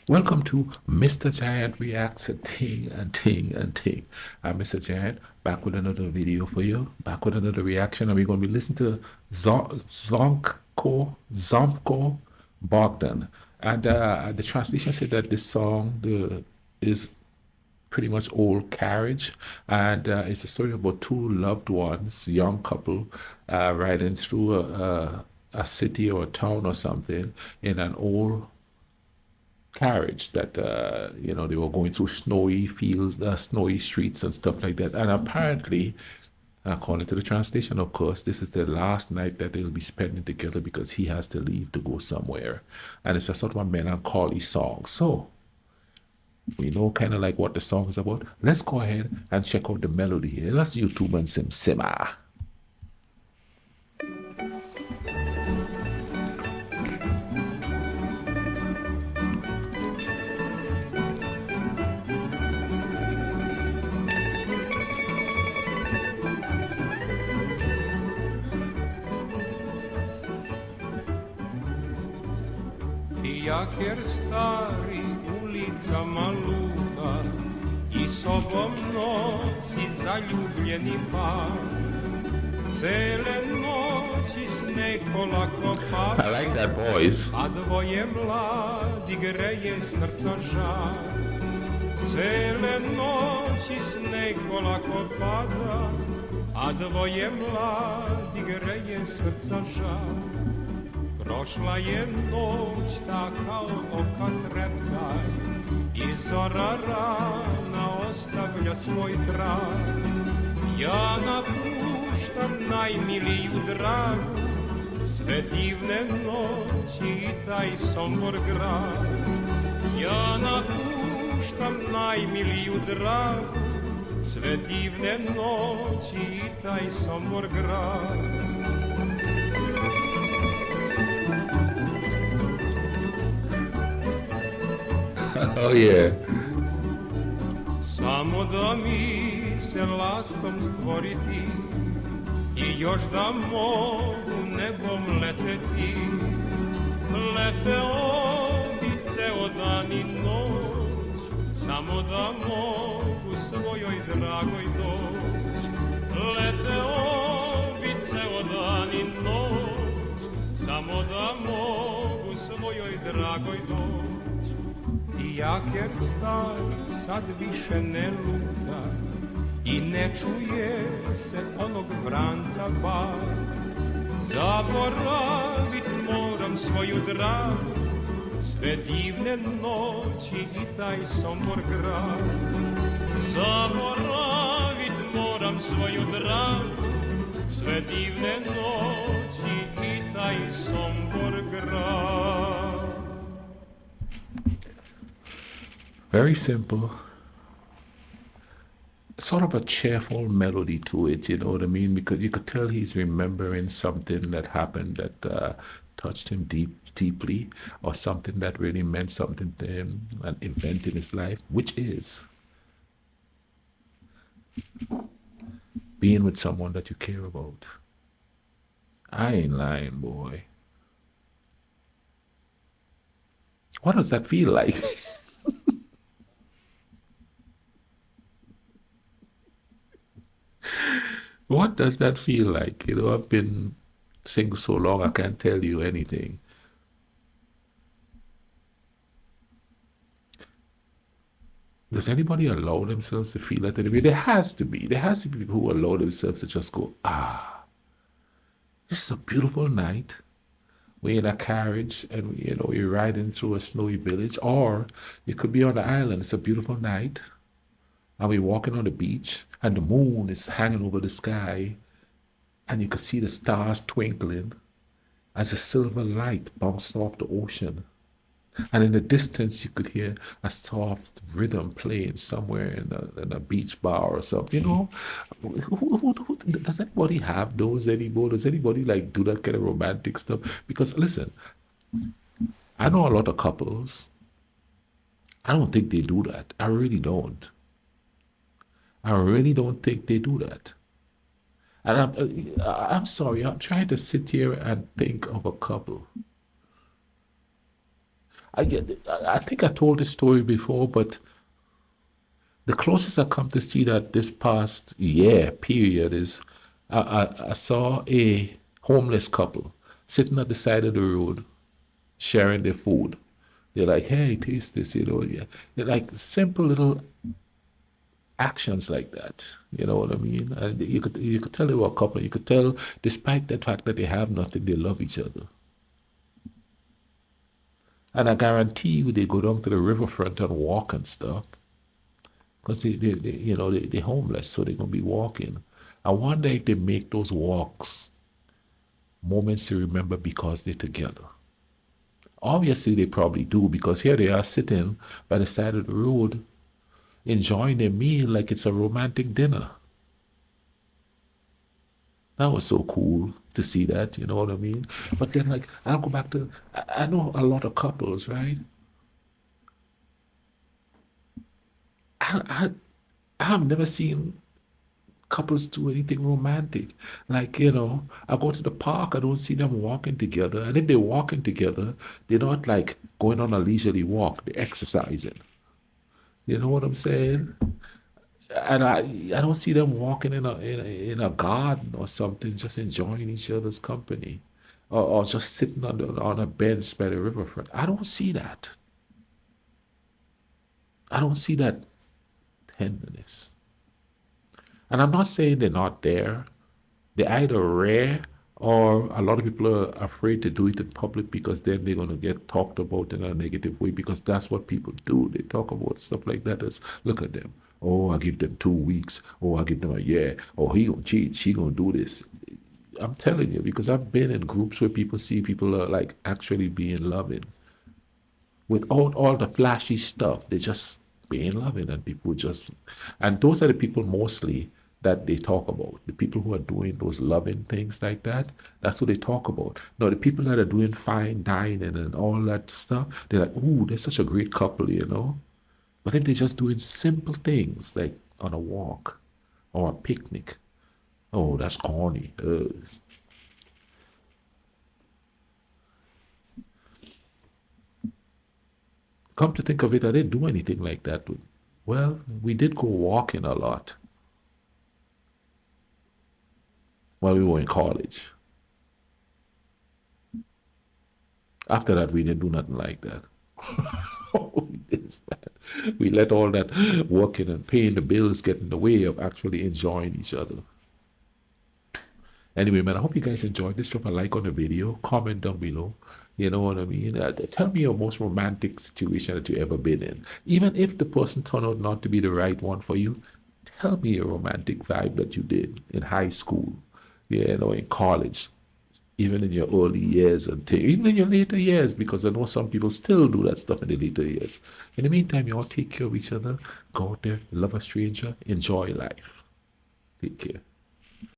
Welcome to Mr. Giant Reacts a Ting and Ting and Ting. I'm Mr. Giant, back with another video for you, back with another reaction, and we're going to be listening to Zvonko Bogdan. And the translation said that this song is pretty much old carriage, and it's a story about two loved ones, young couple, riding through a city or a town or something in an old carriage that they were going through snowy fields, snowy streets and stuff like that. And apparently, according to the translation, of course, this is the last night that they'll be spending together because he has to leave to go somewhere. And it's a sort of a melancholy song. So we know kind of like what the song is about. Let's go ahead and check out the melody here. Let's YouTube and simmer. Fijaker stari ulicama luta I sobom nosi zaljubljeni par. Cele noći sneg polako pada, I like that voice. a dvoje mladi greje srca žar. Cele noći sneg polako pada, a dvoje mladi greje srca žar. Prošla je noć ta kao oka treptaj I zora rana ostavlja svoj trag. Ja napuštam najmiliju dragu, sve divne noći I taj Sombor grad. Ja napuštam najmiliju dragu, sve divne noći I taj Sombor grad. Oh yeah. Samo da mi se lastom stvoriti I još da mogu nebom leteti. Leteo bi ceo dan I noć, samo da mogu svojoj dragoj doć. Leteo bi ceo dan I noć, samo da mogu svojoj dragoj doć. Fijaker stari sad više ne luta I ne čuje se onog vranca bar. Zaboravit moram svoju dragu, sve divne noći I taj Sombor grad. Zaboravit moram svoju dragu, sve divne noći I taj Sombor grad. Very simple. Sort of a cheerful melody to it, you know what I mean? Because you could tell he's remembering something that happened that touched him deeply, or something that really meant something to him, an event in his life, which is being with someone that you care about. I ain't lying, boy. What does that feel like? What does that feel like? You know, I've been single so long, I can't tell you anything. Does anybody allow themselves to feel that anyway? There has to be. There has to be people who allow themselves to just go, this is a beautiful night. We're in a carriage and, you know, you're riding through a snowy village, or it could be on the island. It's a beautiful night. And we're walking on the beach and the moon is hanging over the sky and you can see the stars twinkling as a silver light bounced off the ocean. And in the distance, you could hear a soft rhythm playing somewhere in a beach bar or something. You know, does anybody have those anymore? Does anybody like do that kind of romantic stuff? Because listen, I know a lot of couples. I don't think they do that. I really don't. I really don't think they do that. And I'm sorry, I'm trying to sit here and think of a couple. I think I told this story before, but the closest I come to see that this past year period is I saw a homeless couple sitting at the side of the road sharing their food. They're like, hey, taste this, yeah. They're like simple little actions like that. You know what I mean? And you could tell they were a couple. You could tell, despite the fact that they have nothing, they love each other. And I guarantee you, they go down to the riverfront and walk and stuff because they're homeless, so they're gonna be walking. I wonder if they make those walks moments to remember because they're together. Obviously, they probably do because here they are sitting by the side of the road enjoying their meal like it's a romantic dinner. That was so cool to see that, you know what I mean? But then, like, I'll go back to, I know a lot of couples, right? I, I have never seen couples do anything romantic. Like, I go to the park, I don't see them walking together. And if they're walking together, they're not like going on a leisurely walk, they're exercising. You know what I'm saying? And I don't see them walking in a garden or something, just enjoying each other's company, or just sitting on a bench by the riverfront. I don't see that. I don't see that tenderness. And I'm not saying they're not there. They're either rare or a lot of people are afraid to do it in public because then they're going to get talked about in a negative way because that's what people do. They talk about stuff like that as, look at them. Oh, I give them 2 weeks. Oh, I give them a year. Oh, he gonna cheat. She gonna do this. I'm telling you because I've been in groups where people see people are like actually being loving without all the flashy stuff. They just being loving and people just, and those are the people mostly that they talk about. The people who are doing those loving things like that, that's what they talk about. No, the people that are doing fine dining and all that stuff, they're like, ooh, they're such a great couple. But if they're just doing simple things like on a walk or a picnic, oh, that's corny. Come to think of it, I didn't do anything like that. Well, we did go walking a lot while we were in college. After that, we didn't do nothing like that. we, did that. We let all that working and paying the bills get in the way of actually enjoying each other. Anyway, man, I hope you guys enjoyed this. Drop a like on the video, comment down below. You know what I mean? Tell me your most romantic situation that you ever been in. Even if the person turned out not to be the right one for you, tell me a romantic vibe that you did in high school, in college, even in your early years and even in your later years, because I know some people still do that stuff in the later years. In the meantime, you all take care of each other. Go out there, love a stranger, enjoy life. Take care.